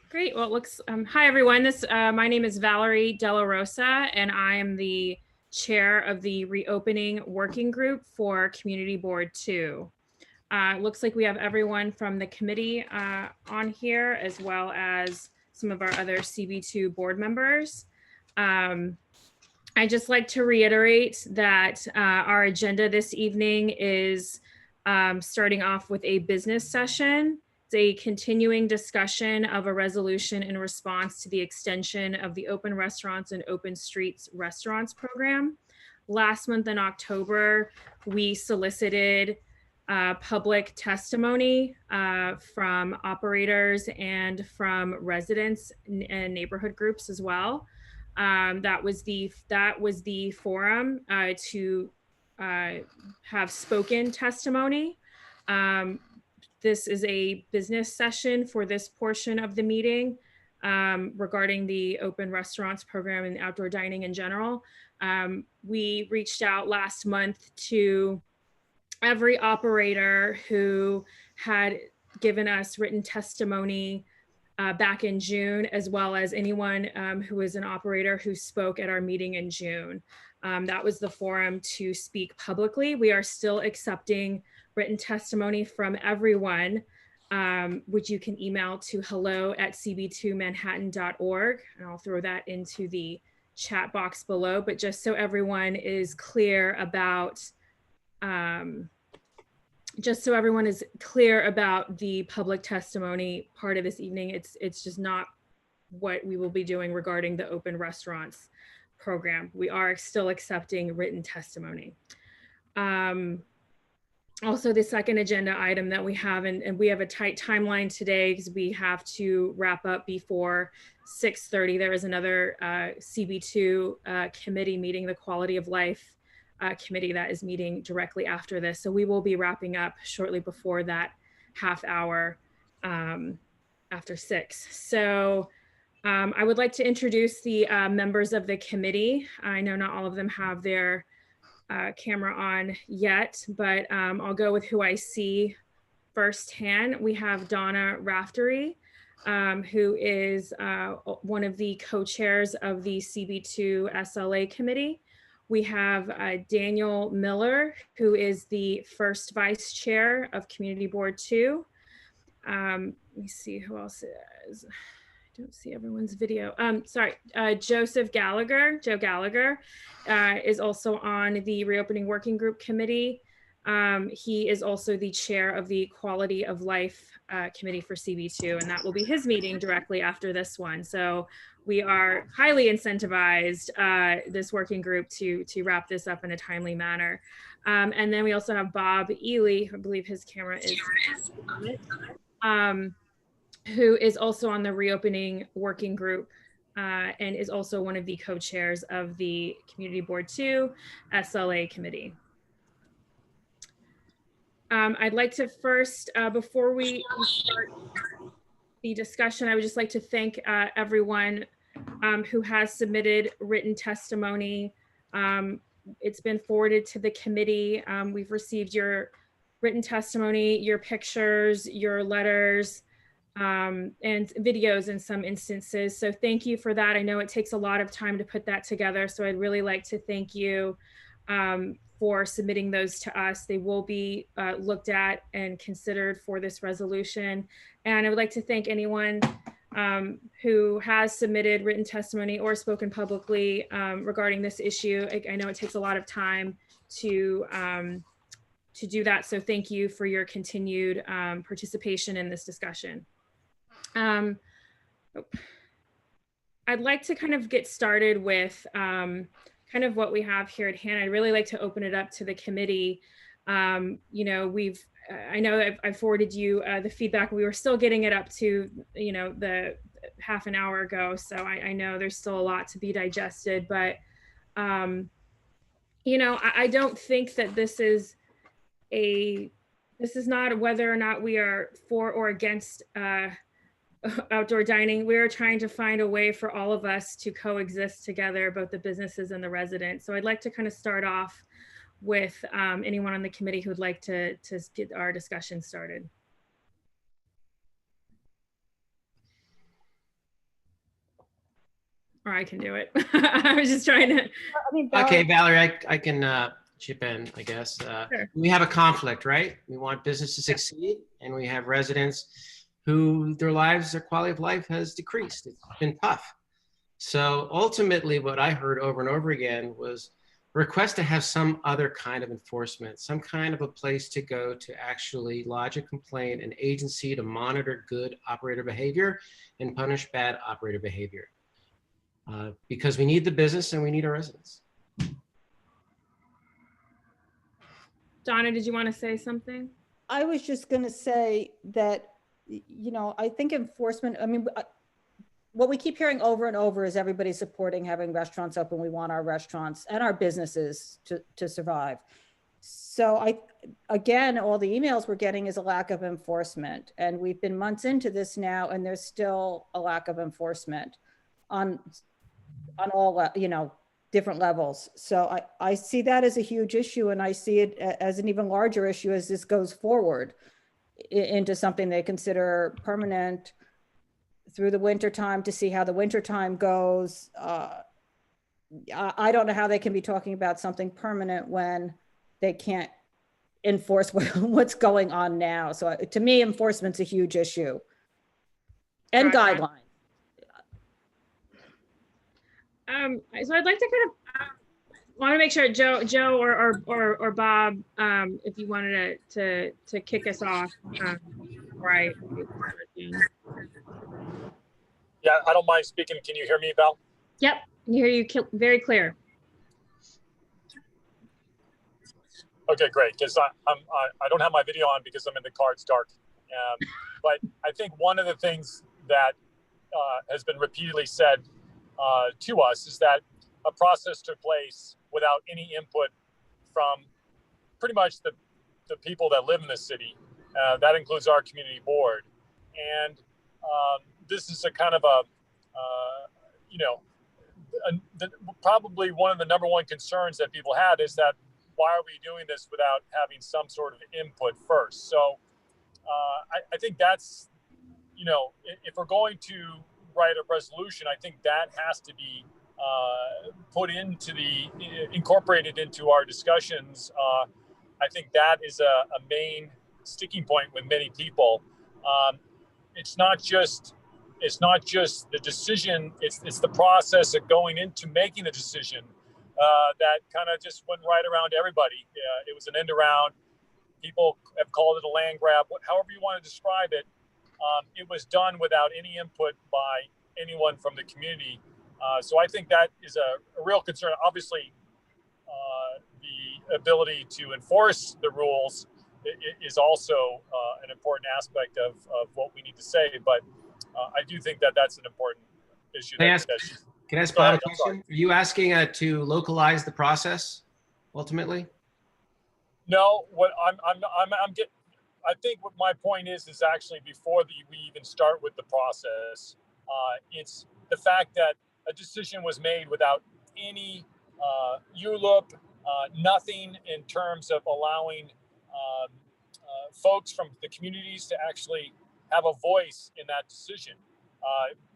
Great. Well, it looks, hi everyone. My name is Valerie Della Rosa, and I am the chair of the Reopening Working Group for Community Board 2. It looks like we have everyone from the committee on here, as well as some of our other CB2 board members. I'd just like to reiterate that our agenda this evening is starting off with a business session. It's a continuing discussion of a resolution in response to the extension of the Open Restaurants and Open Streets Restaurants program. Last month in October, we solicited public testimony from operators and from residents and neighborhood groups as well. That was the forum to have spoken testimony. This is a business session for this portion of the meeting regarding the open restaurants program and outdoor dining in general. We reached out last month to every operator who had given us written testimony back in June, as well as anyone who was an operator who spoke at our meeting in June. That was the forum to speak publicly. We are still accepting written testimony from everyone, which you can email to hello@cb2manhattan.org. And I'll throw that into the chat box below, but just so everyone is clear about the public testimony part of this evening, it's just not what we will be doing regarding the open restaurants program. We are still accepting written testimony. Also, the second agenda item that we have, and we have a tight timeline today because we have to wrap up before 6:30. There is another CB2 committee meeting, the Quality of Life committee, that is meeting directly after this. So we will be wrapping up shortly before that half hour after 6. So I would like to introduce the members of the committee. I know not all of them have their camera on yet, but I'll go with who I see firsthand. We have Donna Raftery, who is one of the co-chairs of the CB2 SLA committee. We have Daniel Miller, who is the first vice chair of Community Board 2. Let me see who else is. I don't see everyone's video. Joe Gallagher is also on the Reopening Working Group Committee. He is also the chair of the Quality of Life Committee for CB2, and that will be his meeting directly after this one. So we are highly incentivized, this working group, to wrap this up in a timely manner. And then we also have Bob Ely, I believe his camera is on it, who is also on the Reopening Working Group and is also one of the co-chairs of the Community Board 2 SLA committee. I'd like to first, before we start the discussion, I would just like to thank everyone who has submitted written testimony. It's been forwarded to the committee. We've received your written testimony, your pictures, your letters, and videos in some instances. So thank you for that. I know it takes a lot of time to put that together. So I'd really like to thank you for submitting those to us. They will be looked at and considered for this resolution. And I would like to thank anyone who has submitted written testimony or spoken publicly regarding this issue. I know it takes a lot of time to do that. So thank you for your continued participation in this discussion. I'd like to kind of get started with kind of what we have here at hand. I'd really like to open it up to the committee. You know, I know I forwarded you the feedback. We were still getting it up to, you know, the half an hour ago. So I know there's still a lot to be digested, but, you know, I don't think that this is not whether or not we are for or against outdoor dining. We're trying to find a way for all of us to coexist together, both the businesses and the residents. So I'd like to kind of start off with anyone on the committee who would like to get our discussion started. Or I can do it. I was just trying to. Okay, Valerie, I can chip in, I guess. Sure. We have a conflict, right? We want business to succeed, and we have residents who their quality of life has decreased. It's been tough. So ultimately, what I heard over and over again was a request to have some other kind of enforcement, some kind of a place to go to actually lodge a complaint, an agency to monitor good operator behavior and punish bad operator behavior. Because we need the business and we need our residents. Donna, did you want to say something? I was just going to say that, you know, I think enforcement, I mean, what we keep hearing over and over is everybody supporting having restaurants open. We want our restaurants and our businesses to survive. So again, all the emails we're getting is a lack of enforcement. And we've been months into this now, and there's still a lack of enforcement on all, you know, different levels. So I see that as a huge issue, and I see it as an even larger issue as this goes forward into something they consider permanent through the winter time, to see how the winter time goes. I don't know how they can be talking about something permanent when they can't enforce what's going on now. So to me, enforcement's a huge issue, and guidelines. So I'd like to kind of want to make sure Joe or Bob, if you wanted to kick us off, right? Yeah, I don't mind speaking. Can you hear me, Val? Yep, I hear you very clear. Okay, great. Because I don't have my video on because I'm in the car. It's dark. But I think one of the things that has been repeatedly said to us is that a process took place without any input from pretty much the people that live in the city. That includes our community board. And this is a kind of you know, probably one of the number one concerns that people had is that why are we doing this without having some sort of input first? So I think that's, you know, if we're going to write a resolution, I think that has to be incorporated into our discussions. I think that is a main sticking point with many people. It's not just the decision, it's the process of going into making the decision that kind of just went right around everybody. It was an end around. People have called it a land grab, however you want to describe it. It was done without any input by anyone from the community. So I think that is a real concern. Obviously, the ability to enforce the rules is also an important aspect of what we need to say. But I do think that that's an important issue. Can I ask Bob a question? Are you asking to localize the process ultimately? No, what I think what my point is actually before we even start with the process, it's the fact that a decision was made without any ULUP, nothing in terms of allowing folks from the communities to actually have a voice in that decision.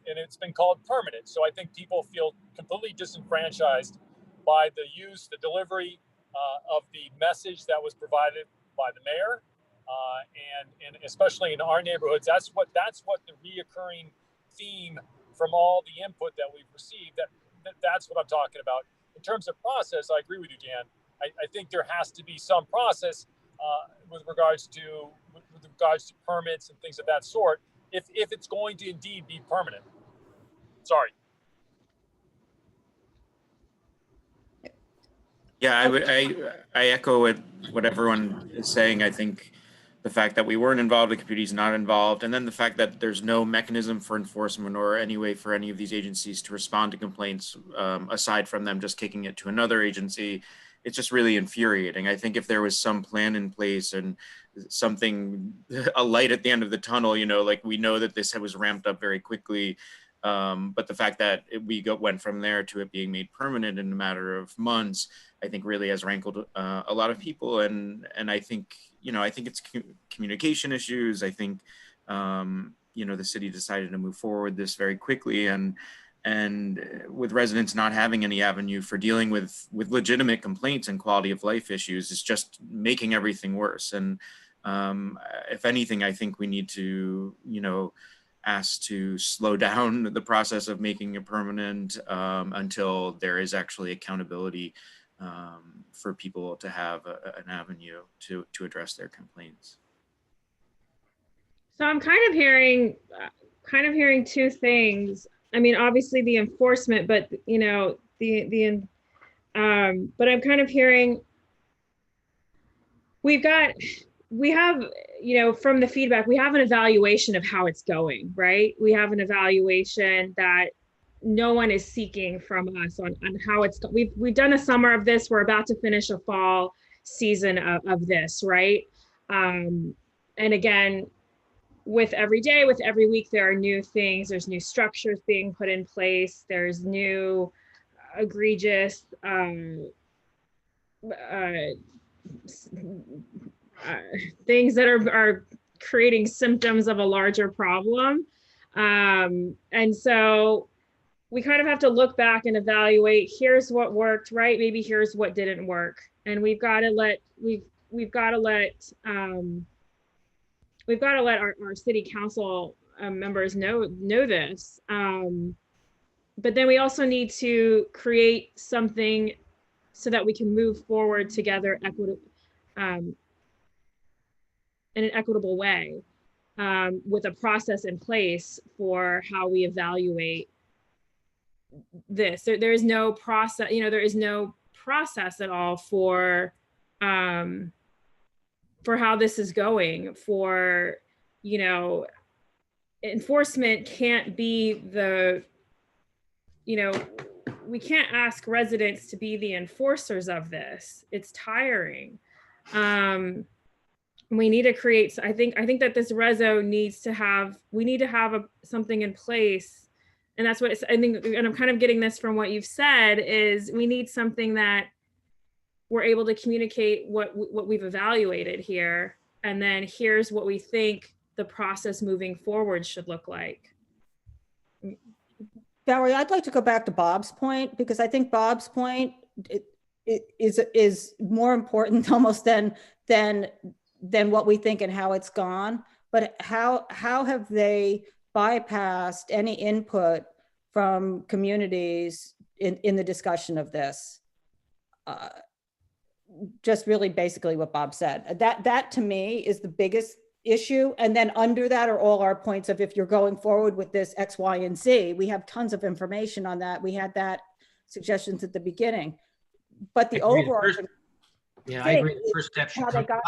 And it's been called permanent. So I think people feel completely disenfranchised by the use, the delivery of the message that was provided by the mayor. And especially in our neighborhoods, that's what the reoccurring theme from all the input that we've received, that's what I'm talking about. In terms of process, I agree with you, Dan. I think there has to be some process with regards to permits and things of that sort, if it's going to indeed be permanent. Sorry. Yeah, I echo what everyone is saying. I think the fact that we weren't involved, the community's not involved, and then the fact that there's no mechanism for enforcement or any way for any of these agencies to respond to complaints aside from them just kicking it to another agency it's just really infuriating. I think if there was some plan in place and something, a light at the end of the tunnel, you know, like we know that this was ramped up very quickly. But the fact that went from there to it being made permanent in a matter of months, I think really has rankled a lot of people. And I think, you know, I think it's communication issues. I think, you know, the city decided to move forward this very quickly, and with residents not having any avenue for dealing with legitimate complaints and quality of life issues, is just making everything worse. And if anything, I think we need to, you know, asked to slow down the process of making it permanent until there is actually accountability for people to have an avenue to address their complaints. So I'm kind of hearing two things. I mean, obviously the enforcement, but you know, but I'm kind of hearing we have, you know, from the feedback, we have an evaluation of how it's going, right? We have an evaluation that no one is seeking from us on how it's, we've done a summer of this, we're about to finish a fall season of this, right? And again, with every day, with every week, there are new things, there's new structures being put in place, there's new egregious things that are creating symptoms of a larger problem. And so we kind of have to look back and evaluate, here's what worked, right? Maybe here's what didn't work. And we've got to let our city council members know this. But then we also need to create something so that we can move forward together in an equitable way, with a process in place for how we evaluate this. There is no process, you know, there is no process at all for how this is going, for, you know, enforcement can't be the, you know, we can't ask residents to be the enforcers of this. It's tiring. We need to create, I think that this reso needs to have, we need to have something in place. And that's what I think, and I'm kind of getting this from what you've said, is we need something that we're able to communicate what we've evaluated here. And then here's what we think the process moving forward should look like. Valerie, I'd like to go back to Bob's point, because I think Bob's point is more important almost than what we think and how it's gone. But how have they bypassed any input from communities in the discussion of this? Just really basically what Bob said. That to me is the biggest issue. And then under that are all our points of, if you're going forward with this X, Y, and Z, we have tons of information on that. We had that suggestions at the beginning, but the overall. Yeah, I agree. The first step should have to come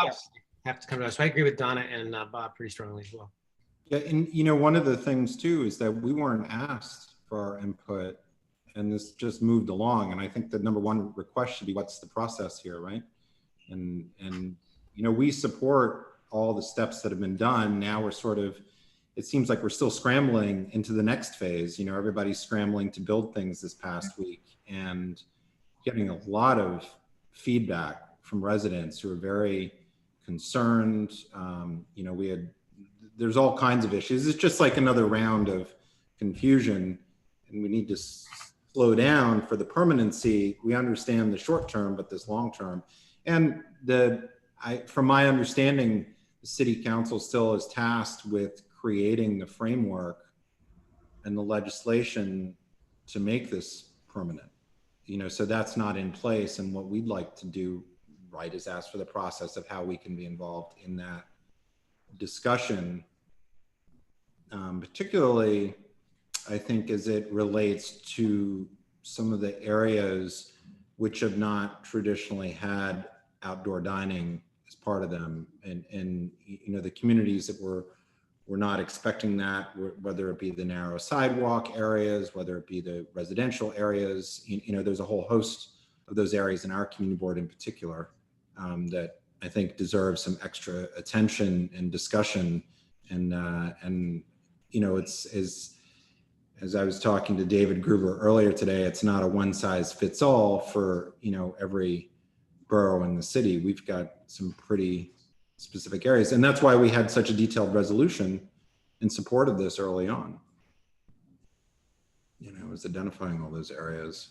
to us. So I agree with Donna and Bob pretty strongly as well. Yeah, and you know, one of the things too is that we weren't asked for our input, and this just moved along. And I think the number one request should be, what's the process here, right? And you know, we support all the steps that have been done. Now we're sort of, it seems like we're still scrambling into the next phase. You know, everybody's scrambling to build things this past week, and getting a lot of feedback from residents who are very concerned. You know, there's all kinds of issues. It's just like another round of confusion, and we need to slow down for the permanency. We understand the short term, but this long term. And from my understanding, the city council still is tasked with creating the framework and the legislation to make this permanent. You know, so that's not in place. And what we'd like to do, right, is ask for the process of how we can be involved in that discussion, particularly, I think, as it relates to some of the areas which have not traditionally had outdoor dining as part of them, and you know, the communities that were not expecting that, whether it be the narrow sidewalk areas, whether it be the residential areas. You know, there's a whole host of those areas in our community board in particular that I think deserve some extra attention and discussion. And you know, it's as I was talking to David Gruber earlier today, it's not a one size fits all for, you know, every borough in the city. We've got some pretty specific areas, and that's why we had such a detailed resolution in support of this early on. You know, was identifying all those areas.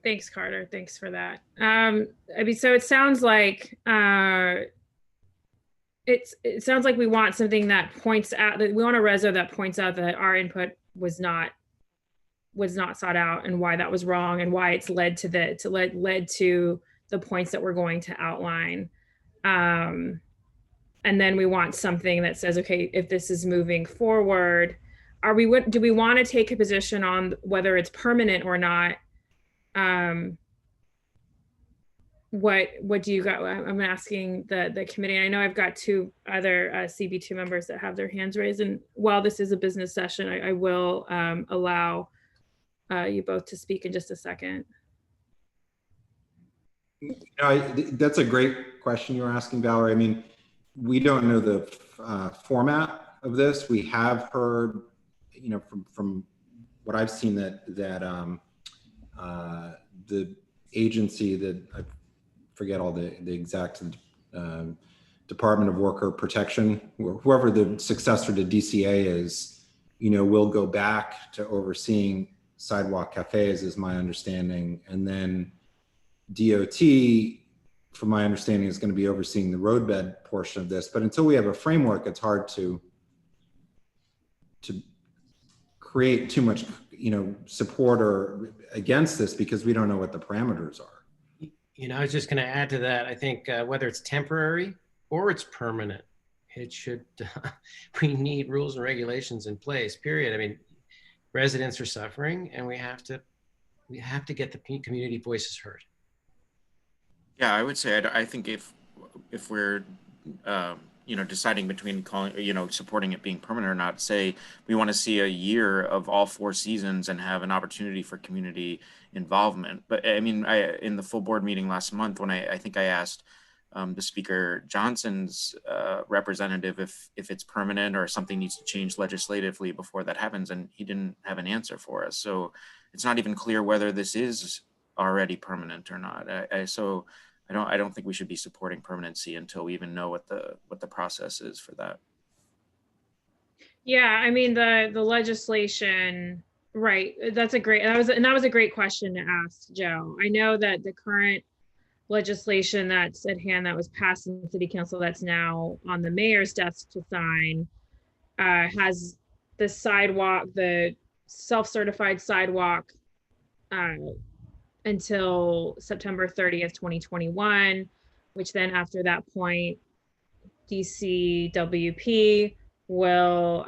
Thanks, Carter. Thanks for that. I mean, so it sounds like it sounds like we want something that points out, that we want a reso that points out that our input was not sought out, and why that was wrong, and why it's led to the points that we're going to outline. And then we want something that says, okay, if this is moving forward, do we want to take a position on whether it's permanent or not? What do you got? I'm asking the committee. I know I've got two other CB2 members that have their hands raised, and while this is a business session, I will allow you both to speak in just a second. You know, that's a great question you're asking, Valerie. I mean, we don't know the format of this. We have heard, you know, from what I've seen that the agency that I forget all the exact Department of Worker Protection, whoever the successor to DCA is, you know, will go back to overseeing sidewalk cafes, is my understanding, and then DOT, from my understanding, is going to be overseeing the roadbed portion of this. But until we have a framework, it's hard to create too much, you know, support or against this, because we don't know what the parameters are. You know, I was just going to add to that. I think whether it's temporary or it's permanent, it should, we need rules and regulations in place, period. I mean, residents are suffering, and we have to get the community voices heard. Yeah, I would say, I think if we're, you know, deciding between calling, you know, supporting it being permanent or not, say we want to see a year of all 4 seasons and have an opportunity for community involvement. But I mean, in the full board meeting last month, when I think I asked the Speaker Johnson's representative if it's permanent or something needs to change legislatively before that happens, and he didn't have an answer for us. So it's not even clear whether this is already permanent or not. So I don't think we should be supporting permanency until we even know what the process is for that. Yeah, I mean, the legislation, right? That was a great question to ask, Joe. I know that the current legislation that's at hand, that was passed in the city council, that's now on the mayor's desk to sign, has the sidewalk, the self-certified sidewalk, until September 30th, 2021, which then after that point, DCWP will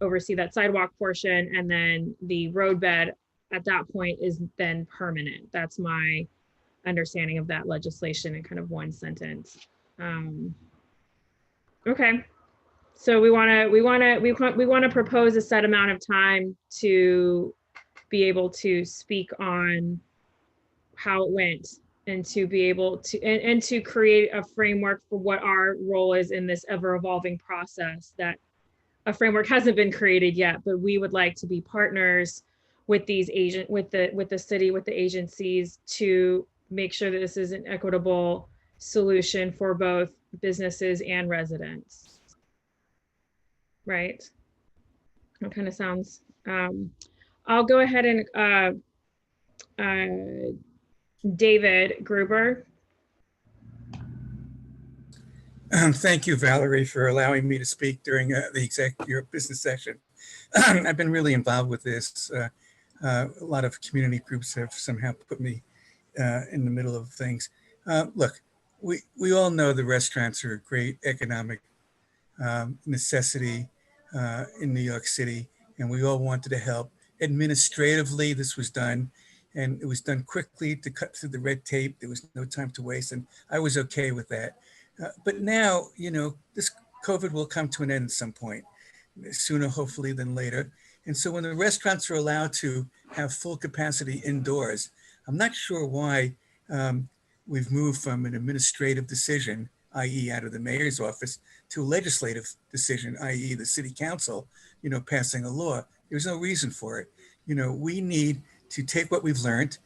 oversee that sidewalk portion, and then the roadbed at that point is then permanent. That's my understanding of that legislation in kind of one sentence. Okay, so we want to propose a set amount of time to be able to speak on how it went, and to be able to and to create a framework for what our role is in this ever evolving process. That a framework hasn't been created yet, but we would like to be partners with these with the city, with the agencies, to make sure that this is an equitable solution for both businesses and residents. Right? That kind of sounds. I'll go ahead and David Gruber. Thank you, Valerie, for allowing me to speak during your business session. I've been really involved with this. A lot of community groups have somehow put me in the middle of things. Look, we all know the restaurants are a great economic necessity in New York City, and we all wanted to help. Administratively, this was done, and it was done quickly to cut through the red tape. There was no time to waste, and I was okay with that. But now, you know, this COVID will come to an end at some point, sooner hopefully than later. And so when the restaurants are allowed to have full capacity indoors. I'm not sure why we've moved from an administrative decision, i.e. out of the mayor's office, to a legislative decision, i.e. the city council, passing a law. There's no reason for it. We need to take what we've learned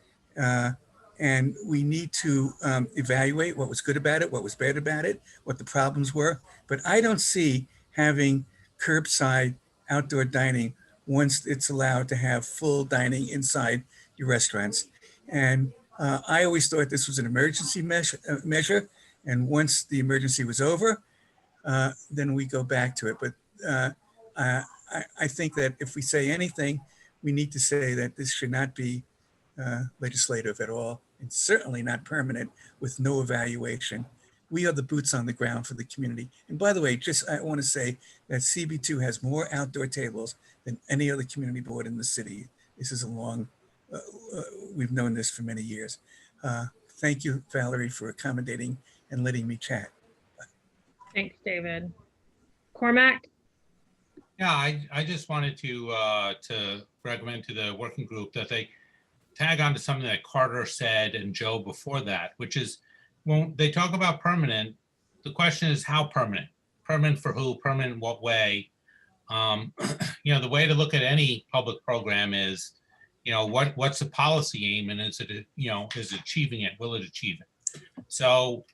and we need to evaluate what was good about it, what was bad about it, what the problems were. But I don't see having curbside outdoor dining once it's allowed to have full dining inside your restaurants. And I always thought this was an emergency measure. And once the emergency was over, then we go back to it. But I think that if we say anything, we need to say that this should not be legislative at all, and certainly not permanent with no evaluation. We are the boots on the ground for the community. And by the way, I want to say that CB2 has more outdoor tables than any other community board in the city. This is we've known this for many years. Thank you, Valerie, for accommodating and letting me chat. Thanks, David. Cormac? Yeah, I just wanted to recommend to the working group that they tag on to something that Carter said and Joe before that, which is when they talk about permanent, the question is how permanent? Permanent for who? Permanent in what way? The way to look at any public program is, what's the policy aim and is it, is it achieving it? Will it achieve it? So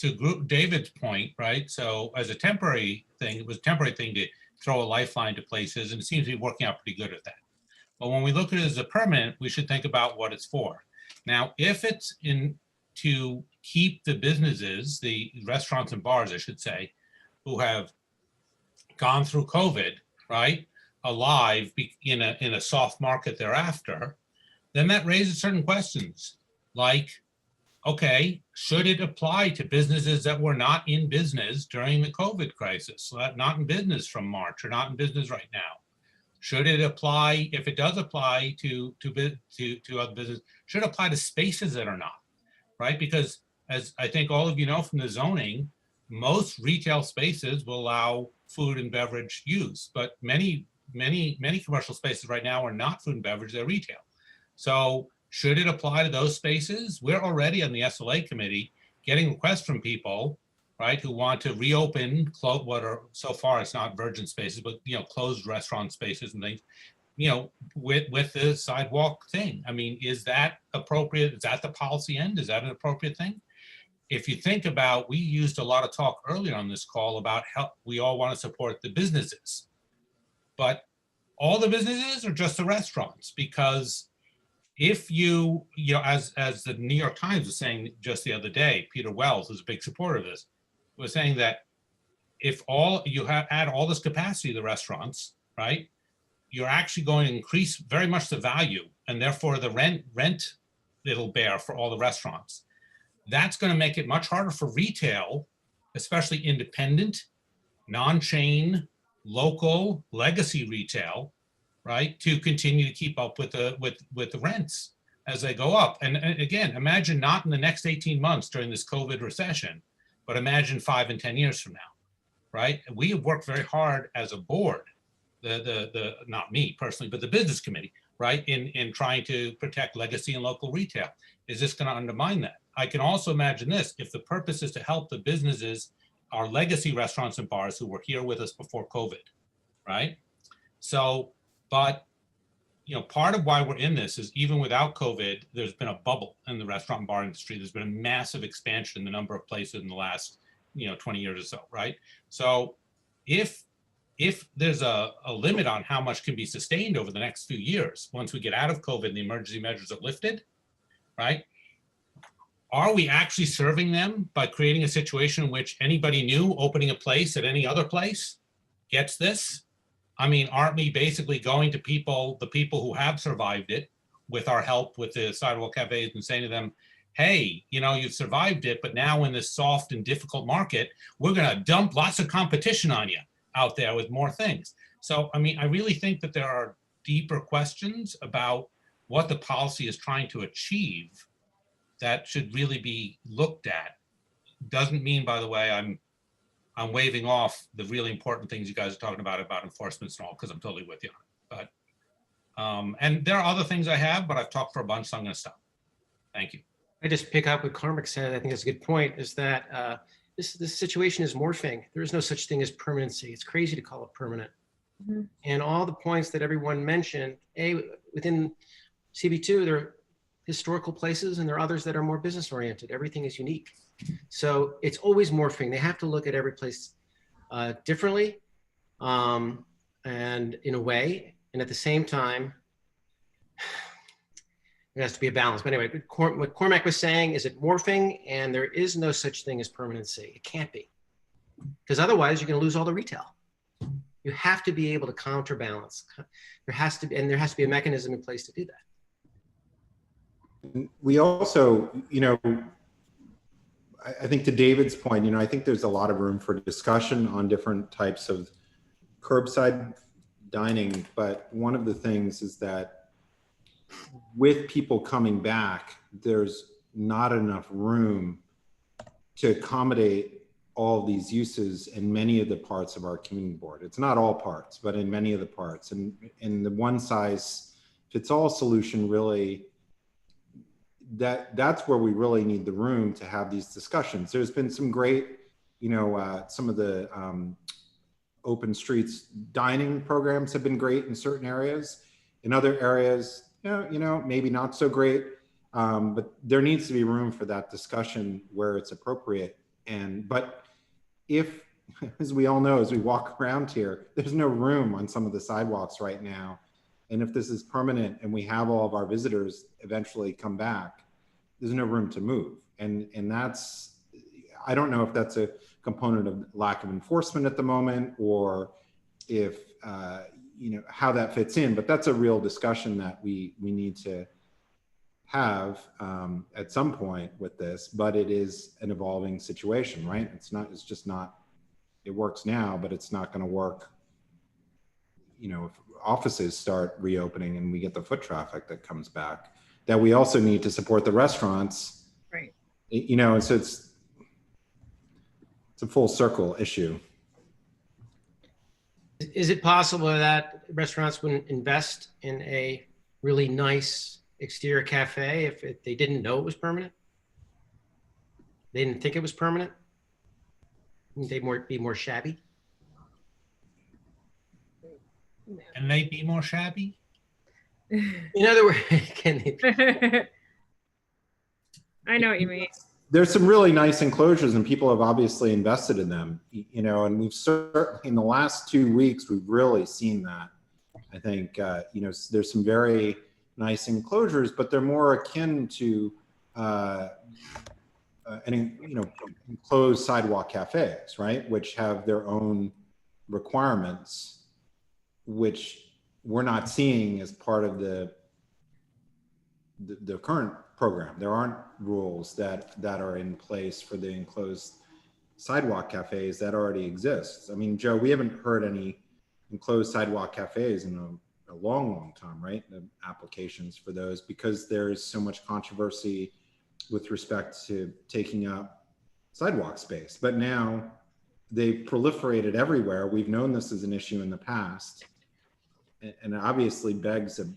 to David's point, right? So as a temporary thing, it was a temporary thing to throw a lifeline to places, and it seems to be working out pretty good at that. But when we look at it as a permanent, we should think about what it's for. Now, if it's to keep the businesses, the restaurants and bars, I should say, who have gone through COVID, right, alive in a soft market thereafter, then that raises certain questions like, okay, should it apply to businesses that were not in business during the COVID crisis, so that not in business from March or not in business right now? Should it apply, if it does apply to other business, should it apply to spaces that are not, right? Because as I think all of you know from the zoning, most retail spaces will allow food and beverage use, but many commercial spaces right now are not food and beverage, they're retail. So should it apply to those spaces? We're already on the SLA committee getting requests from people, right, who want to reopen what are, so far it's not virgin spaces, but closed restaurant spaces and things, with the sidewalk thing. I mean, is that appropriate? Is that the policy end? Is that an appropriate thing? If you think about, we used a lot of talk earlier on this call about how we all want to support the businesses, but all the businesses or just the restaurants? Because if as the New York Times was saying just the other day, Peter Wells, who's a big supporter of this, was saying that if add all this capacity to the restaurants, right, you're actually going to increase very much the value and therefore the rent it'll bear for all the restaurants. That's going to make it much harder for retail, especially independent, non-chain, local, legacy retail, right, to continue to keep up with the rents as they go up. And again, imagine not in the next 18 months during this COVID recession, but imagine 5 and 10 years from now, right? We have worked very hard as a board, the not me personally, but the business committee, right, in trying to protect legacy and local retail. Is this going to undermine that? I can also imagine this, if the purpose is to help the businesses, our legacy restaurants and bars who were here with us before COVID, right? So, but part of why we're in this is even without COVID, there's been a bubble in the restaurant and bar industry. There's been a massive expansion in the number of places in the last 20 years or so, right? So if there's a limit on how much can be sustained over the next few years, once we get out of COVID and the emergency measures are lifted, right? Are we actually serving them by creating a situation in which anybody new opening a place at any other place gets this? I mean, aren't we basically going to the people who have survived it with our help with the sidewalk cafes and saying to them, hey, you've survived it, but now in this soft and difficult market, we're going to dump lots of competition on you out there with more things. So, I mean, I really think that there are deeper questions about what the policy is trying to achieve that should really be looked at. Doesn't mean, by the way, I'm waving off the really important things you guys are talking about enforcement and all, because I'm totally with you on it. And there are other things I have, but I've talked for a bunch, so I'm going to stop. Thank you. I just pick up what Cormac said. I think it's a good point, is that this situation is morphing. There is no such thing as permanency. It's crazy to call it permanent. Mhm. And all the points that everyone mentioned, within CB2, there are historical places and there are others that are more business oriented. Everything is unique. So it's always morphing. They have to look at every place differently and in a way. And at the same time, there has to be a balance. But anyway, what Cormac was saying is it morphing, and there is no such thing as permanency. It can't be, because otherwise you're going to lose all the retail. You have to be able to counterbalance. There has to be a mechanism in place to do that. We also, I think to David's point, I think there's a lot of room for discussion on different types of curbside dining. But one of the things is that with people coming back, there's not enough room to accommodate all these uses in many of the parts of our community board. It's not all parts, but in many of the parts. And the one size fits all solution, really, that's where we really need the room to have these discussions. There's been some great, some of the open streets dining programs have been great in certain areas. In other areas, maybe not so great, but there needs to be room for that discussion where it's appropriate. But if, as we all know, as we walk around here, there's no room on some of the sidewalks right now. And if this is permanent and we have all of our visitors eventually come back, there's no room to move. And that's, I don't know if that's a component of lack of enforcement at the moment, or if, how that fits in, but that's a real discussion that we need to have at some point with this, but it is an evolving situation, right? It's just not, it works now, but it's not going to work, if offices start reopening and we get the foot traffic that comes back, that we also need to support the restaurants. Right. So it's a full circle issue. Is it possible that restaurants wouldn't invest in a really nice exterior cafe if they didn't know it was permanent? They didn't think it was permanent? Wouldn't they be more shabby? Can they be more shabby? In other words, can they? I know what you mean. There's some really nice enclosures and people have obviously invested in them, and we've certainly in the last 2 weeks, we've really seen that. I think, there's some very nice enclosures, but they're more akin to, enclosed sidewalk cafes, right? Which have their own requirements, which we're not seeing as part of the current program. There aren't rules that are in place for the enclosed sidewalk cafes that already exist. I mean, Joe, we haven't heard any enclosed sidewalk cafes in a long time, right? The applications for those, because there's so much controversy with respect to taking up sidewalk space. But now they've proliferated everywhere. We've known this is an issue in the past, and it obviously begs a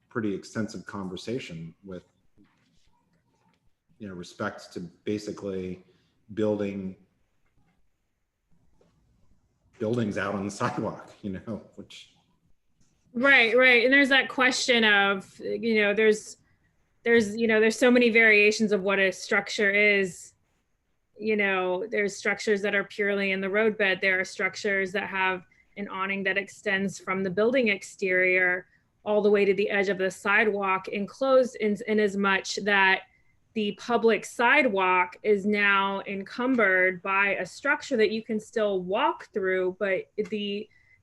pretty extensive conversation with respect to basically buildings out on the sidewalk, which. Right. And there's that question of, there's so many variations of what a structure is. There's structures that are purely in the roadbed. There are structures that have an awning that extends from the building exterior all the way to the edge of the sidewalk, enclosed in as much that the public sidewalk is now encumbered by a structure that you can still walk through, but it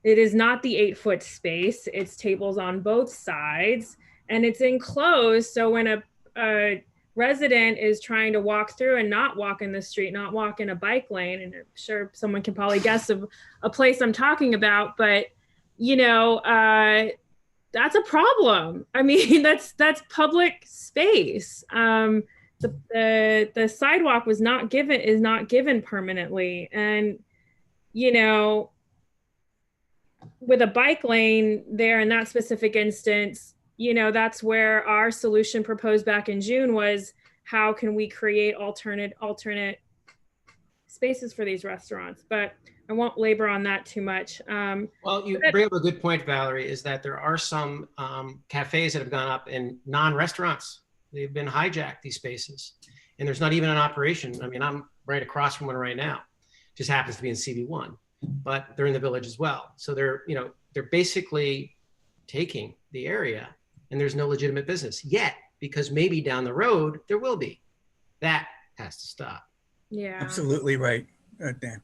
is not the 8-foot space. It's tables on both sides and it's enclosed. So when a resident is trying to walk through and not walk in the street, not walk in a bike lane, and I'm sure someone can probably guess of a place I'm talking about, but that's a problem. I mean, that's public space. The sidewalk is not given permanently. And, with a bike lane there in that specific instance, you know, that's where our solution proposed back in June was, how can we create alternate spaces for these restaurants? But I won't labor on that too much. Well, you bring up a good point, Valerie, is that there are some cafes that have gone up in non-restaurants. They've been hijacked, these spaces, and there's not even an operation. I mean, I'm right across from one right now. Just happens to be in CB1, but they're in the village as well. So they're, you know, they're basically taking the area, and there's no legitimate business yet, because maybe down the road there will be. That has to stop. Yeah, Absolutely right, Dan.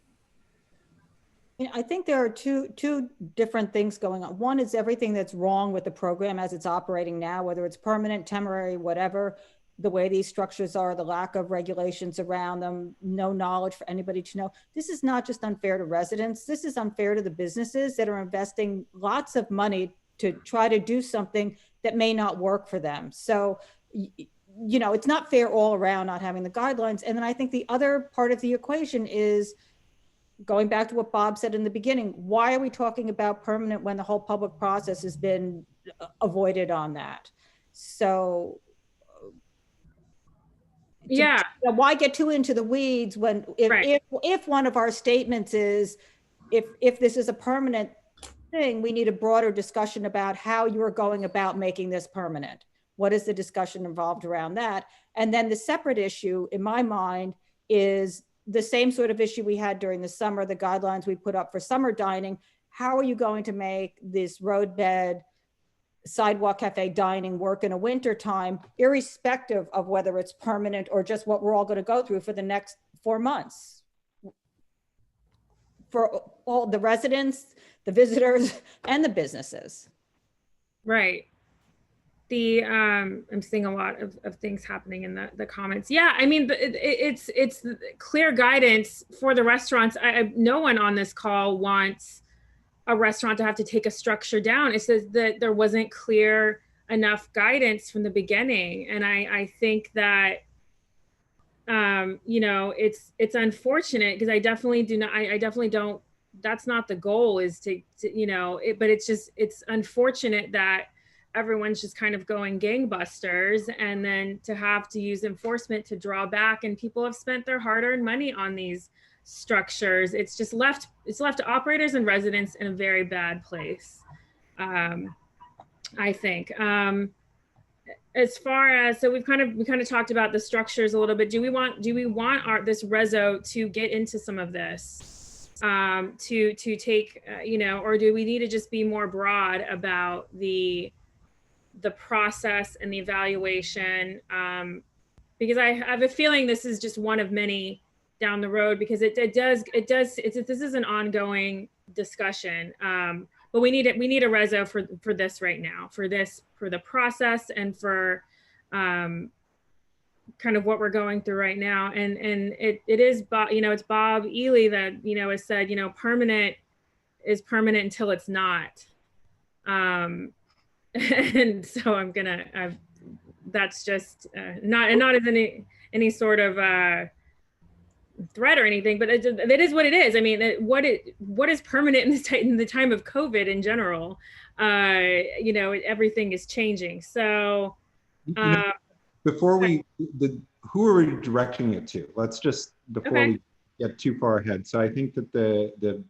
Yeah, I think there are two different things going on. One is everything that's wrong with the program as it's operating now, whether it's permanent, temporary, whatever, the way these structures are, the lack of regulations around them, no knowledge for anybody to know. This is not just unfair to residents. This is unfair to the businesses that are investing lots of money to try to do something that may not work for them. So, you know, it's not fair all around not having the guidelines. And then I think the other part of the equation is, going back to what Bob said in the beginning, why are we talking about permanent when the whole public process has been avoided on that? So yeah. Why get too into the weeds when if one of our statements is, if this is a permanent thing, we need a broader discussion about how you're going about making this permanent. What is the discussion involved around that? And then the separate issue in my mind is the same sort of issue we had during the summer, the guidelines we put up for summer dining. How are you going to make this roadbed sidewalk cafe dining work in a winter time, irrespective of whether it's permanent or just what we're all going to go through for the next 4 months? For all the residents, the visitors, and the businesses. Right. I'm seeing a lot of things happening in the comments. Yeah, I mean, it's clear guidance for the restaurants. No one on this call wants a restaurant to have to take a structure down. It says that there wasn't clear enough guidance from the beginning, and I think that you know, it's unfortunate, because I definitely don't. That's not the goal, is to you know, but it's unfortunate that everyone's just kind of going gangbusters, and then to have to use enforcement to draw back, and people have spent their hard-earned money on these structures. It's left operators and residents in a very bad place, I think. As far as, so we kind of talked about the structures a little bit. Do we want this reso to get into some of this, to take you know, or do we need to just be more broad about the process and the evaluation, because I have a feeling this is just one of many down the road, because this is an ongoing discussion, but we need a reso for this right now, for the process, and for kind of what we're going through right now. And it is, you know, it's Bob Ely that, you know, has said, you know, permanent is permanent until it's not. And so that's just not as any sort of threat or anything, but it is what it is. I mean, what is permanent in the time of COVID in general? You know, everything is changing. So before who are we directing it to? Let's just, before we get too far ahead. So I think that the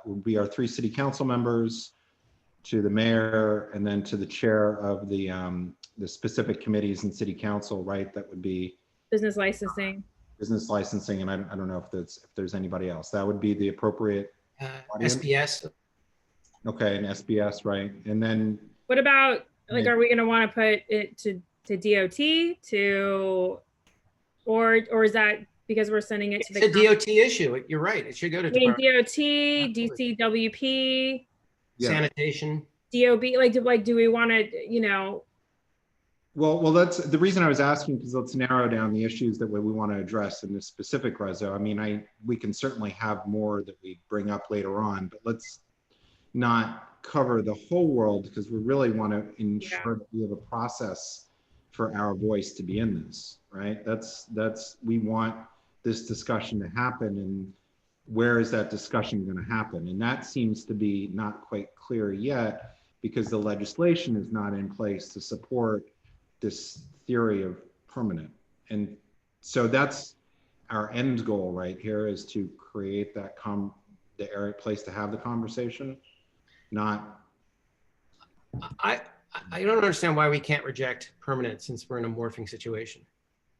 will be our 3 city council members, to the mayor, and then to the chair of the specific committees in city council, right? That would be business licensing, and I don't know if there's anybody else. That would be the appropriate SBS. Okay, and SBS, right? And then what about, like, are we going to want to put it to DOT or is that because we're sending it to the DOT issue? You're right. It should go to DOT, DCWP. Yeah. Sanitation, DOB, like do we want to, you know? Well, that's the reason I was asking, because let's narrow down the issues that we want to address in this specific reso. I mean, we can certainly have more that we bring up later on, but let's not cover the whole world, because we really want to ensure that we have a process for our voice to be in this, right? We want this discussion to happen, and where is that discussion going to happen? And that seems to be not quite clear yet because the legislation is not in place to support this theory of permanent. And so that's our end goal right here, is to create that the area place to have the conversation. Not. I don't understand why we can't reject permanent since we're in a morphing situation.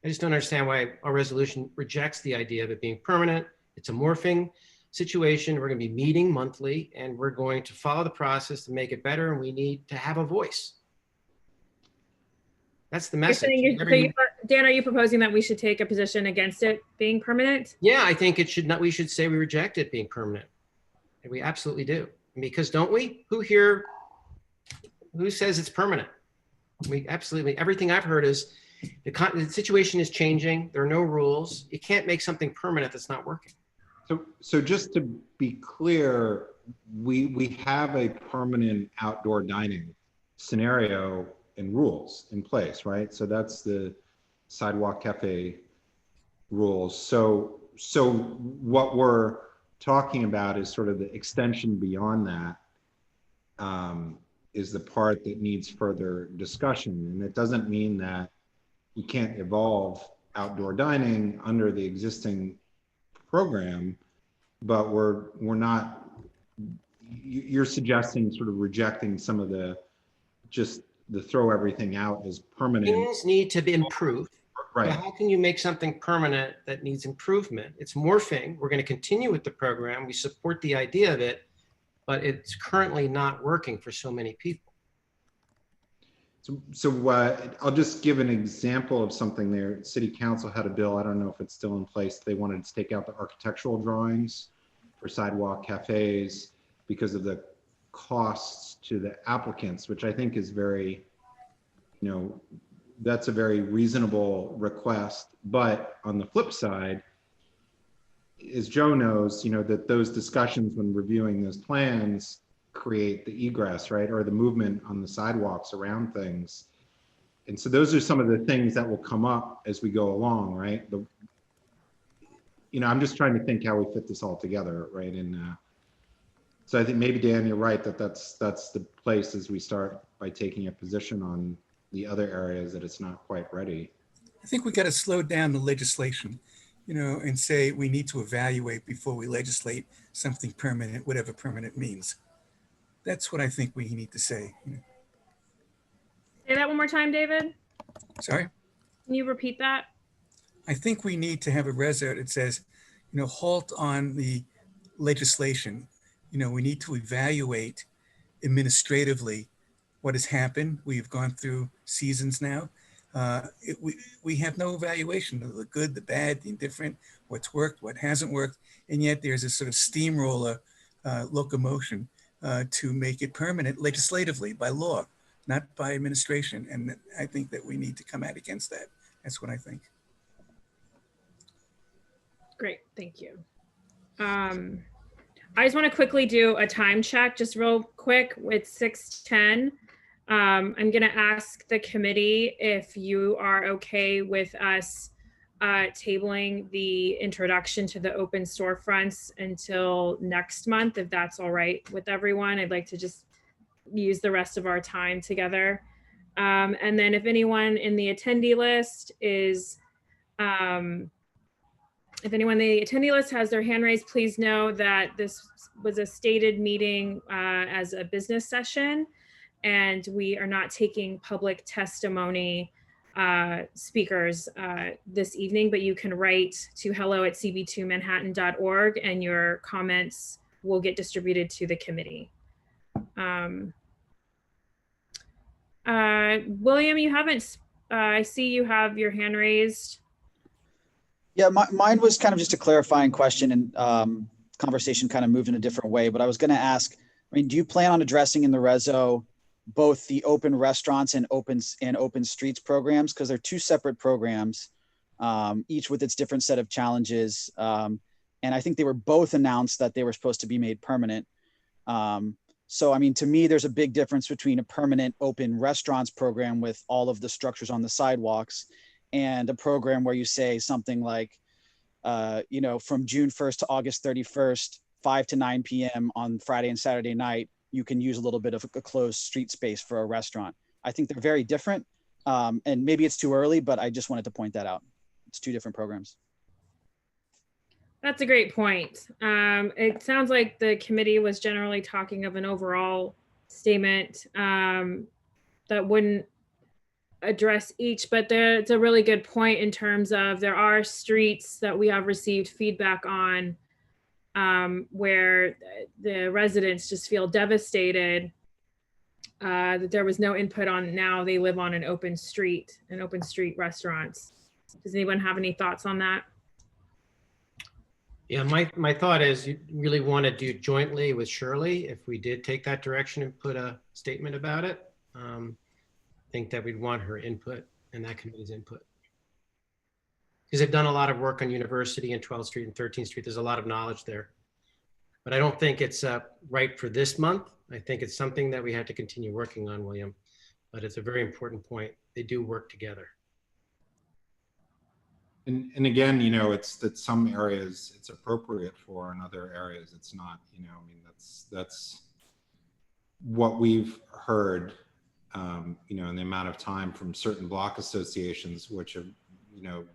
I just don't understand why our resolution rejects the idea of it being permanent. It's a morphing situation. We're going to be meeting monthly and we're going to follow the process to make it better. And we need to have a voice. That's the message. Dan, are you proposing that we should take a position against it being permanent? Yeah, I think it should not. We should say we reject it being permanent. And we absolutely do. Because don't we? Who says it's permanent? We absolutely, everything I've heard is the situation is changing. There are no rules. You can't make something permanent that's not working. So just to be clear, we have a permanent outdoor dining scenario and rules in place, right? So that's the sidewalk cafe rules. So what we're talking about is sort of the extension beyond that, is the part that needs further discussion. And it doesn't mean that we can't evolve outdoor dining under the existing program, but we're not, you're suggesting sort of rejecting some of the throw everything out as permanent. Things need to be improved. Right. But how can you make something permanent that needs improvement? It's morphing. We're going to continue with the program. We support the idea of it, but it's currently not working for so many people. So I'll just give an example of something there. City Council had a bill, I don't know if it's still in place. They wanted to take out the architectural drawings for sidewalk cafes because of the costs to the applicants, which I think is very, that's a very reasonable request. But on the flip side, as Joe knows, that those discussions when reviewing those plans create the egress, right? Or the movement on the sidewalks around things. And so those are some of the things that will come up as we go along, right? I'm just trying to think how we fit this all together, right? And so I think maybe, Dan, you're right that's the place as we start by taking a position on the other areas that it's not quite ready. I think we got to slow down the legislation, and say we need to evaluate before we legislate something permanent, whatever permanent means. That's what I think we need to say. Say that one more time, David. Sorry? Can you repeat that? I think we need to have a reso that says, halt on the legislation. We need to evaluate administratively what has happened. We've gone through seasons now. We have no evaluation of the good, the bad, the indifferent, what's worked, what hasn't worked. And yet there's a sort of steamroller locomotion to make it permanent legislatively by law, not by administration. And I think that we need to come out against that. That's what I think. Great, thank you. I just want to quickly do a time check, just real quick. It's 6:10. I'm going to ask the committee if you are okay with us tabling the introduction to the open storefronts until next month, if that's all right with everyone. I'd like to just use the rest of our time together. And then if anyone in the attendee list is, if anyone in the attendee list has their hand raised, please know that this was a stated meeting as a business session, and we are not taking public testimony speakers this evening, but you can write to hello@cb2manhattan.org and your comments will get distributed to the committee. William, you haven't, I see you have your hand raised. Yeah, mine was kind of just a clarifying question, and conversation kind of moved in a different way, but I was going to ask, do you plan on addressing in the reso both the open restaurants and open streets programs? Because they're two separate programs, each with its different set of challenges. And I think they were both announced that they were supposed to be made permanent. So, to me, there's a big difference between a permanent open restaurants program with all of the structures on the sidewalks and a program where you say something like from June 1st to August 31st, 5 to 9 p.m. on Friday and Saturday night, you can use a little bit of a closed street space for a restaurant. I think they're very different. And maybe it's too early, but I just wanted to point that out. It's two different programs. That's a great point. It sounds like the committee was generally talking of an overall statement that wouldn't address each, but it's a really good point in terms of there are streets that we have received feedback on where the residents just feel devastated that there was no input on. Now they live on an open street restaurants. Does anyone have any thoughts on that? Yeah, my thought is you really want to do jointly with Shirley. If we did take that direction and put a statement about it, I think that we'd want her input and that committee's input. Because they've done a lot of work on University and 12th Street and 13th Street. There's a lot of knowledge there. But I don't think it's right for this month. I think it's something that we have to continue working on, William. But it's a very important point. They do work together. And again, it's that some areas it's appropriate for, and other areas it's not. I mean, that's what we've heard. In the amount of time from certain block associations, which are,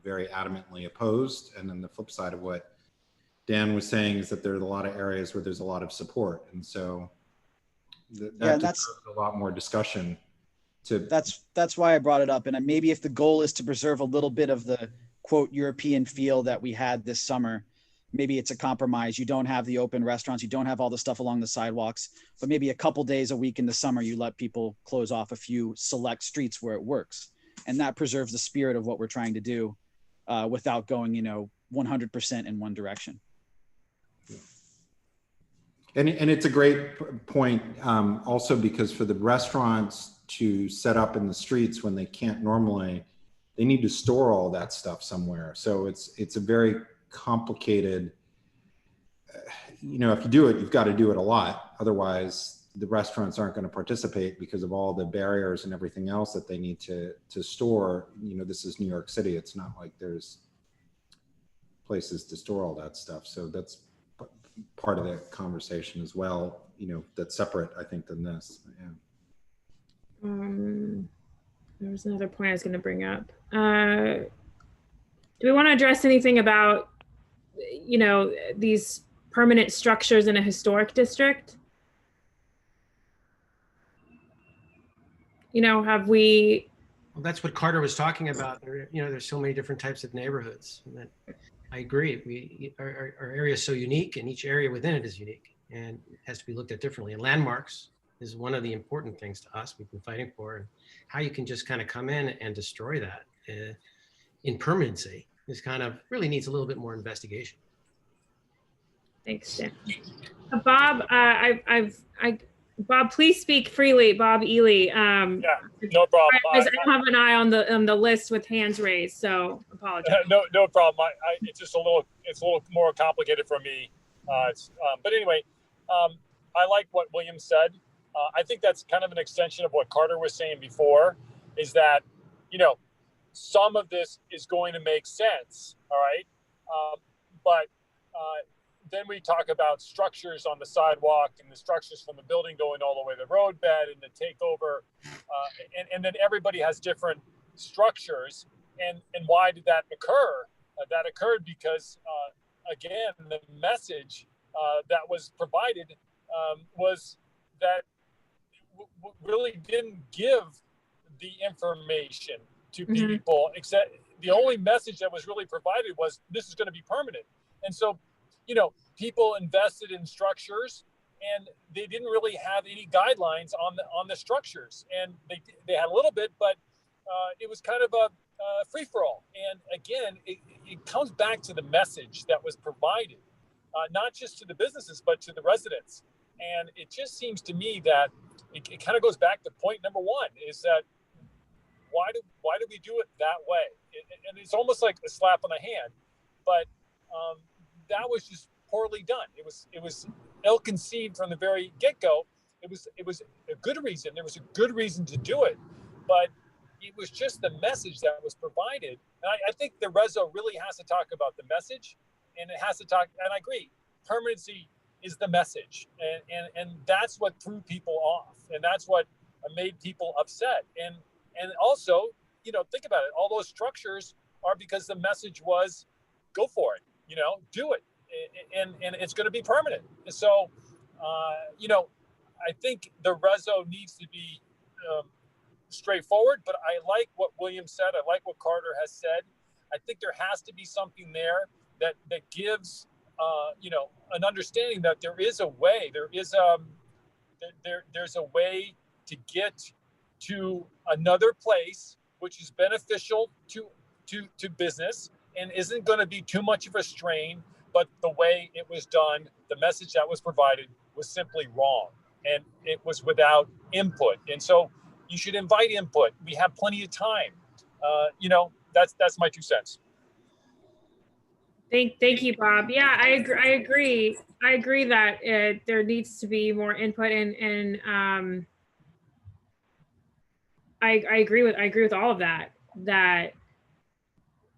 very adamantly opposed. And then the flip side of what Dan was saying is that there's a lot of areas where there's a lot of support. And so that's a lot more discussion. That's why I brought it up. And maybe if the goal is to preserve a little bit of the quote European feel that we had this summer, maybe it's a compromise. You don't have the open restaurants, you don't have all the stuff along the sidewalks, but maybe a couple days a week in the summer, you let people close off a few select streets where it works. And that preserves the spirit of what we're trying to do without going, 100% in one direction. And it's a great point also, because for the restaurants to set up in the streets when they can't normally, they need to store all that stuff somewhere. So it's a very complicated, if you do it, you've got to do it a lot. Otherwise, the restaurants aren't going to participate because of all the barriers and everything else that they need to store. This is New York City. It's not like there's places to store all that stuff. So that's part of the conversation as well, that's separate, I think, than this. Yeah. There was another point I was going to bring up. Do we want to address anything about, these permanent structures in a historic district? Have we? Well, that's what Carter was talking about. There's so many different types of neighborhoods. And I agree. Our area is so unique, and each area within it is unique, and it has to be looked at differently. And landmarks is one of the important things to us. We've been fighting for, and how you can just kind of come in and destroy that in permanency is kind of really needs a little bit more investigation. Thanks, Dan. Bob, Bob, please speak freely. Bob Ely. Yeah, no problem. I have an eye on the list with hands raised, so apologize. No problem. It's just a little more complicated for me. But anyway, I like what William said. I think that's kind of an extension of what Carter was saying before, is that, some of this is going to make sense. All right. But then we talk about structures on the sidewalk and the structures from the building going all the way to the roadbed and the takeover. And then everybody has different structures. And why did that occur? That occurred because, again, the message that was provided was that really didn't give the information to people, except the only message that was really provided was this is going to be permanent. And so, people invested in structures and they didn't really have any guidelines on the structures. And they had a little bit, but it was kind of a free-for-all. And again, it comes back to the message that was provided, not just to the businesses, but to the residents. And it just seems to me that it kind of goes back to point number one, is that why do we do it that way? And it's almost like a slap on the hand, but that was just poorly done. It was ill-conceived from the very get-go. It was a good reason. There was a good reason to do it, but it was just the message that was provided And I think the reso really has to talk about the message, and it has to talk, and I agree, permanency is the message. And that's what threw people off. And that's what made people upset. And also, you know, think about it. All those structures are because the message was, go for it, you know, do it. And it's going to be permanent. And so, you know, I think the reso needs to be straightforward, but I like what William said. I like what Carter has said. I think there has to be something there that gives, you know, an understanding that there is a way. There's a way to get to another place which is beneficial to business and isn't going to be too much of a strain. But the way it was done, the message that was provided was simply wrong, and it was without input. And so you should invite input. We have plenty of time. You know, that's my 2 cents. Thank you, Bob. Yeah, I agree. I agree that there needs to be more input, and I agree with all of that. That,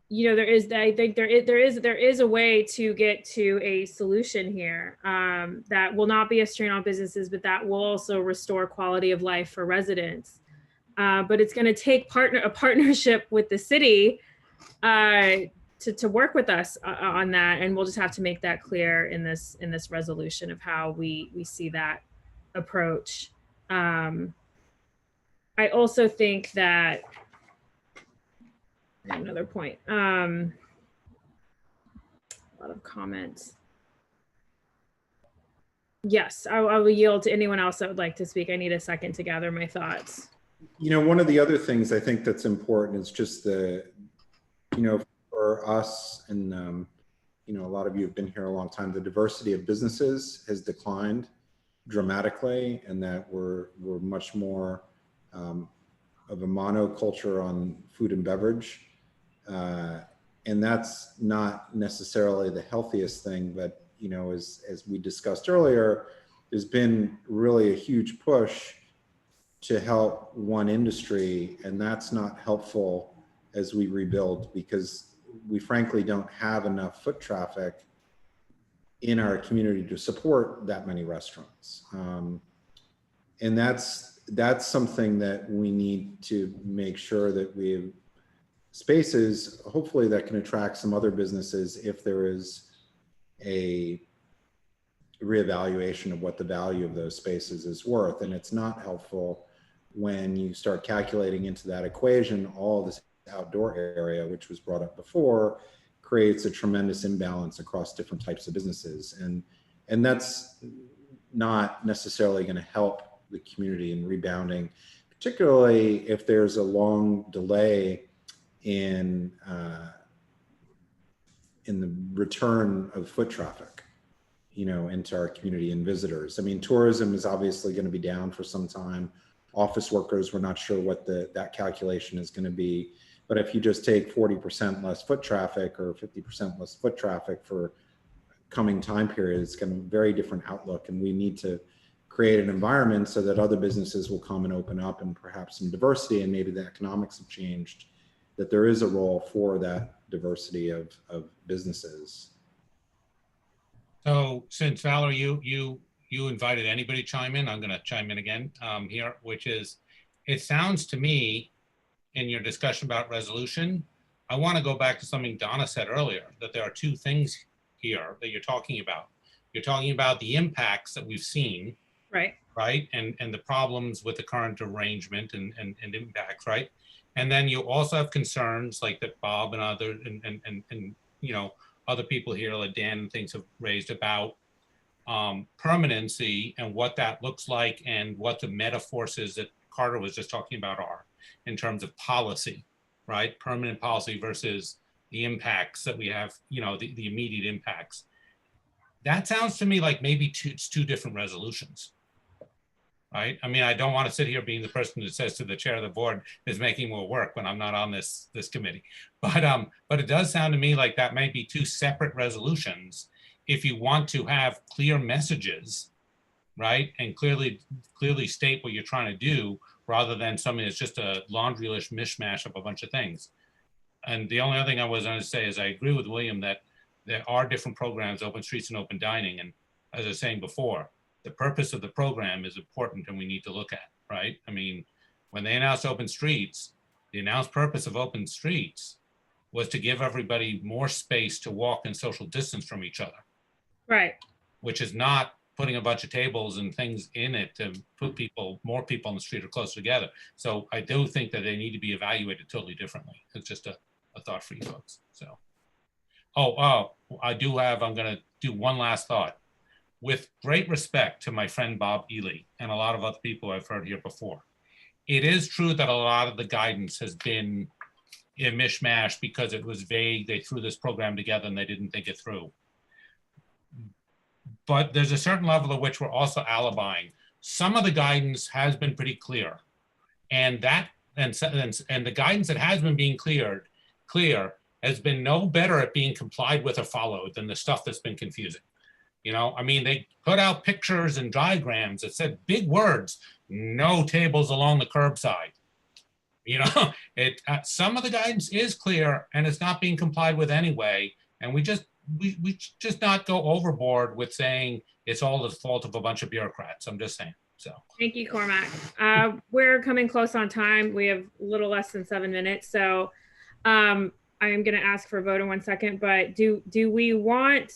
you know, I think there is a way to get to a solution here that will not be a strain on businesses, but that will also restore quality of life for residents. But it's going to take a partnership with the city to work with us on that, and we'll just have to make that clear in this resolution of how we see that approach. I also think that another point. A lot of comments. Yes, I will yield to anyone else that would like to speak. I need a second to gather my thoughts. You know, one of the other things I think that's important is just the, you know, for us, and you know, a lot of you have been here a long time, the diversity of businesses has declined dramatically, and that we're much more of a monoculture on food and beverage. And that's not necessarily the healthiest thing, but, you know, as we discussed earlier, there's been really a huge push to help one industry, and that's not helpful as we rebuild, because we frankly don't have enough foot traffic in our community to support that many restaurants. And that's something that we need to make sure that we have spaces, hopefully, that can attract some other businesses if there is a reevaluation of what the value of those spaces is worth. And it's not helpful when you start calculating into that equation all this outdoor area, which was brought up before, creates a tremendous imbalance across different types of businesses. And that's not necessarily going to help the community in rebounding, particularly if there's a long delay in the return of foot traffic, you know, into our community and visitors. I mean, tourism is obviously going to be down for some time. Office workers, we're not sure what that calculation is going to be. But if you just take 40% less foot traffic or 50% less foot traffic for coming time period, it's going to be a very different outlook. And we need to create an environment so that other businesses will come and open up, and perhaps some diversity, and maybe the economics have changed, that there is a role for that diversity of businesses. So since Valerie, you invited anybody to chime in, I'm going to chime in again here, which is, it sounds to me in your discussion about resolution, I want to go back to something Donna said earlier, that there are 2 things here that you're talking about. You're talking about the impacts that we've seen, right? And the problems with the current arrangement and impacts, right? And then you also have concerns like that Bob and other and you know, other people here like Dan and things have raised about permanency and what that looks like, and what the meta forces that Carter was just talking about are in terms of policy, right? Permanent policy versus the impacts that we have, you know, the immediate impacts. That sounds to me like maybe it's 2 different resolutions. Right? I mean, I don't want to sit here being the person that says to the chair of the board is making more work when I'm not on this committee. But it does sound to me like that might be 2 separate resolutions if you want to have clear messages, right? And clearly state what you're trying to do, rather than something that's just a laundry list mishmash of a bunch of things. And the only other thing I was going to say is I agree with William that there are different programs, Open Streets and Open Dining. And as I was saying before, the purpose of the program is important and we need to look at, right? I mean, when they announced Open Streets, the announced purpose of Open Streets was to give everybody more space to walk and social distance from each other. Right. Which is not putting a bunch of tables and things in it to put more people on the street or closer together. So I do think that they need to be evaluated totally differently. It's just a thought for you folks. So, I'm gonna do one last thought. With great respect to my friend Bob Ely and a lot of other people I've heard here before, it is true that a lot of the guidance has been a mishmash because it was vague. They threw this program together and they didn't think it through. But there's a certain level at which we're also alibying. Some of the guidance has been pretty clear, and the guidance that has been being clear has been no better at being complied with or followed than the stuff that's been confusing. You know, I mean, they put out pictures and diagrams that said big words, no tables along the curbside. You know, some of the guidance is clear and it's not being complied with anyway. And we just not go overboard with saying it's all the fault of a bunch of bureaucrats. I'm just saying. So thank you, Cormac. We're coming close on time. We have a little less than 7 minutes. So I am going to ask for a vote in 1 second, but do we want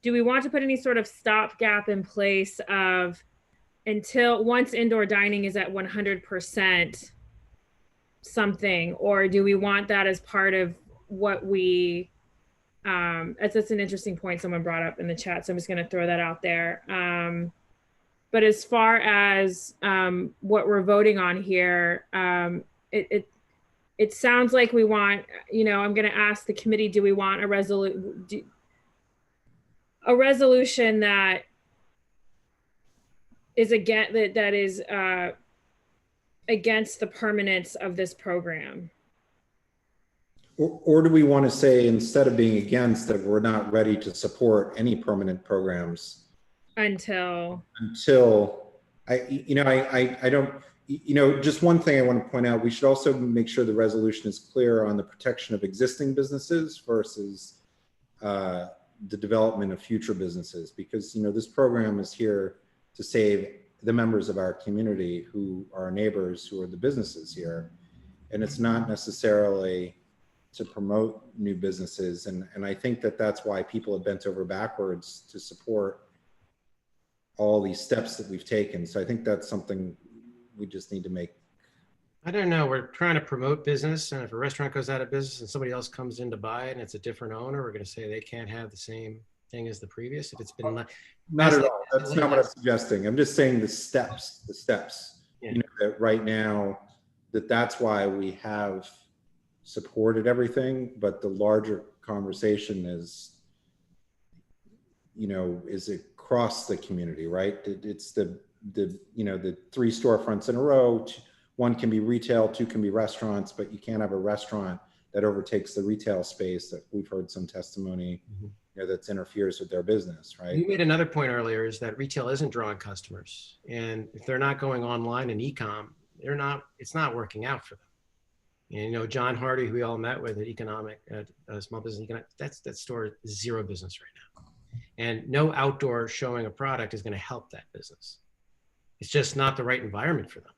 to put any sort of stopgap in place of until once indoor dining is at 100% something, or do we want that as part of what we, that's an interesting point someone brought up in the chat, so I'm just going to throw that out there. But as far as what we're voting on here, it sounds like we want, you know, I'm going to ask the committee, do we want a resolution that is against the permanence of this program? Or do we want to say, instead of being against, that we're not ready to support any permanent programs until I don't, you know, just one thing I want to point out, we should also make sure the resolution is clear on the protection of existing businesses versus the development of future businesses, because, you know, this program is here to save the members of our community who are neighbors, who are the businesses here. And it's not necessarily to promote new businesses. And I think that that's why people have bent over backwards to support all these steps that we've taken. So I think that's something we just need to make. I don't know, we're trying to promote business, and if a restaurant goes out of business and somebody else comes in to buy it and it's a different owner, we're going to say they can't have the same thing as the previous if it's been not at all. That's not what I'm suggesting. I'm just saying the steps, yeah. You know, that right now that's why we have supported everything, but the larger conversation is, you know, is across the community, right? It's the you know, the 3 storefronts in a row. 1 can be retail, 2 can be restaurants, but you can't have a restaurant that overtakes the retail space that we've heard some testimony, you know, that interferes with their business, right? You made another point earlier, is that retail isn't drawing customers. And if they're not going online and e-com, it's not working out for them. And, you know, John Hardy, who we all met with at Small Business Economic, that store is 0 business right now. And no outdoor showing a product is going to help that business. It's just not the right environment for them.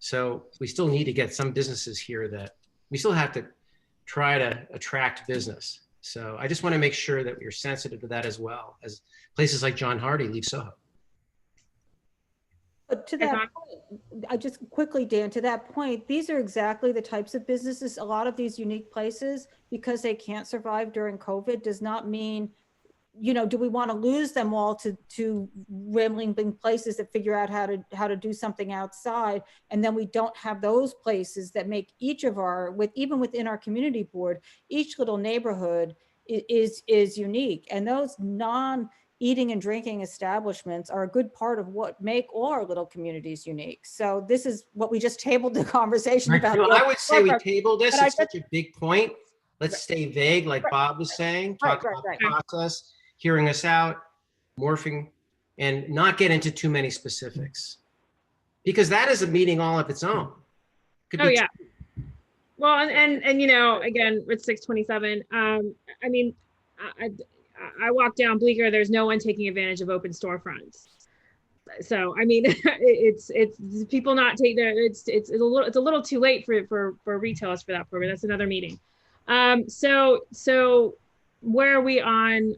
So we still need to get some businesses here that we still have to try to attract business. So I just want to make sure that we're sensitive to that, as well as places like John Hardy leave Soho. But to that point, I just quickly, Dan, to that point, these are exactly the types of businesses, a lot of these unique places, because they can't survive during COVID, does not mean, you know, do we want to lose them all to rambling places that figure out how to do something outside, and then we don't have those places that make each of our, even within our community board, each little neighborhood is unique, and those non-eating and drinking establishments are a good part of what make all our little communities unique. So this is what we just tabled the conversation about. Well, I would say we tabled this. It's such a big point. Let's stay vague, like Bob was saying. Talk about the process, hearing us out, morphing, and not get into too many specifics, because that is a meeting all of its own. Well, and you know, again, it's 6:27. I mean, I walk down Bleecker. There's no one taking advantage of open storefronts. So I mean, it's people not take their. It's a little too late for retailers for that program. That's another meeting. So where are we on?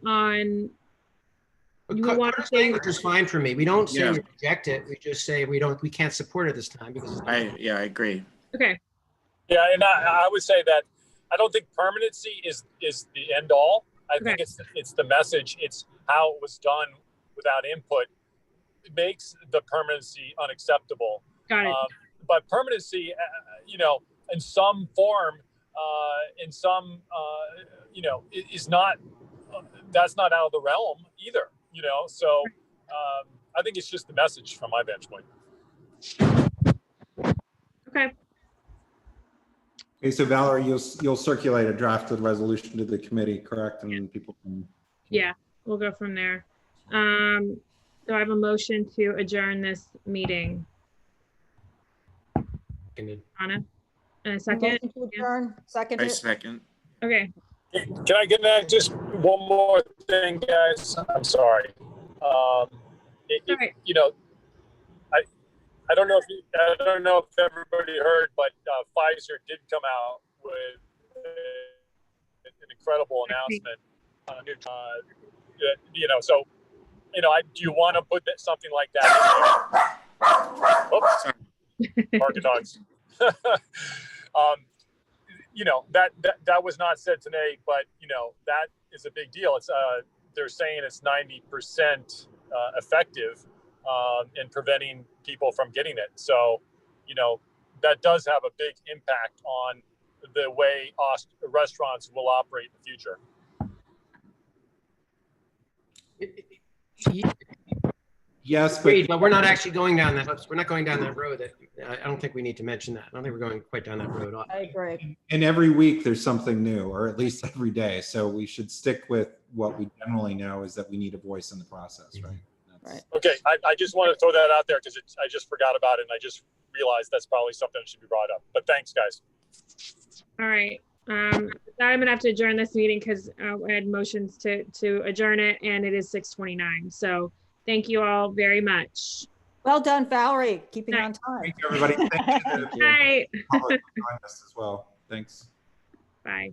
You want to say language is fine for me. We don't say Yeah. we reject it. We just say we can't support it this time because I agree. Okay. Yeah, and I would say that I don't think permanency is the end all. I think it's the message. It's how it was done without input. It makes the permanency unacceptable. Got it. But permanency, you know, in some form, you know, is not. That's not out of the realm either. You know, so I think it's just the message from my vantage point. Okay. Okay, so Valerie, you'll circulate a drafted resolution to the committee, correct? And people can. Yeah, we'll go from there. Do I have a motion to adjourn this meeting? Anna, and a second? Motion to adjourn, second I it. second. Okay. Can I get that? Just one more thing, guys. I'm sorry. Right. You know, I don't know if everybody heard, but Pfizer did come out with an incredible announcement. You know, so you know, do you want to put something like that? Oops. Market dogs. You know, that was not said today, but you know, that is a big deal. It's they're saying it's 90% effective in preventing people from getting it. So, you know, that does have a big impact on the way restaurants will operate in the future. Yes, but we're not actually going down that. We're not going down that road. I don't think we need to mention that. I don't think we're going quite down that road. I agree. and every week there's something new, or at least every day. So we should stick with what we generally know is that we need a voice in the process, right? Right. Okay, I just want to throw that out there because I just forgot about it and I just realized that's probably something that should be brought up. But thanks, guys. All right. I'm gonna have to adjourn this meeting because I had motions to adjourn it, and it is 6:29. So thank you all very much. Well done, Valerie, keeping on time. Thank you, everybody. Thank you to the Bye. public for joining us as well. Thanks. Bye.